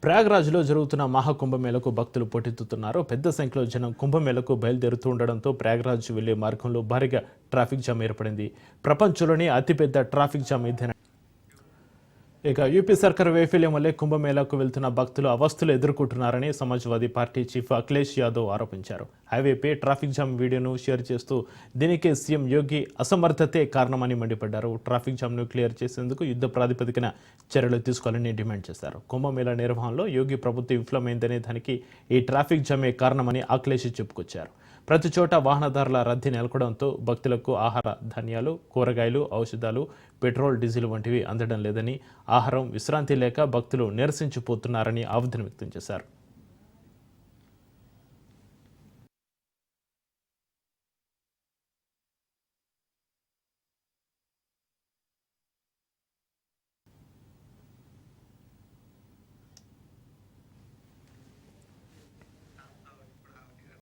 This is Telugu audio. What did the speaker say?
ప్రయాగ్రాజ్లో జరుగుతున్న మహాకుంభమేళకు భక్తులు పోటెత్తుతున్నారు. పెద్ద సంఖ్యలో జనం కుంభమేళకు బయలుదేరుతూ ఉండడంతో ప్రయాగ్రాజ్ వెళ్లే మార్గంలో భారీగా ట్రాఫిక్ జామ్ ఏర్పడింది. ప్రపంచంలోనే అతిపెద్ద ట్రాఫిక్ జామ్ ఇదేనా? ఇక యూపీ సర్కార్ వైఫల్యం వల్లే కుంభమేళాకు వెళ్తున్న భక్తులు అవస్థలు ఎదుర్కొంటున్నారని సమాజ్వాదీ పార్టీ చీఫ్ అఖిలేష్ యాదవ్ ఆరోపించారు. హైవేపై ట్రాఫిక్ జామ్ వీడియోను షేర్ చేస్తూ దీనికి సీఎం యోగి అసమర్థతే కారణమని మండిపడ్డారు. ట్రాఫిక్ జామ్ను క్లియర్ చేసేందుకు యుద్ధ ప్రాతిపదికన చర్యలు తీసుకోవాలని డిమాండ్ చేశారు. కుంభమేళా నిర్వహణలో యోగి ప్రభుత్వం విఫలమైందనే దానికి ఈ ట్రాఫిక్ జామే కారణమని అఖిలేష్ చెప్పుకొచ్చారు. ప్రతి చోట వాహనదారుల రద్దీ నెలకొనడంతో భక్తులకు ఆహార ధాన్యాలు, కూరగాయలు, ఔషధాలు, పెట్రోల్, డీజిల్ వంటివి అందడం లేదని, ఆహారం, విశ్రాంతి లేక భక్తులు నిరసించిపోతున్నారని ఆవేదన వ్యక్తం చేశారు.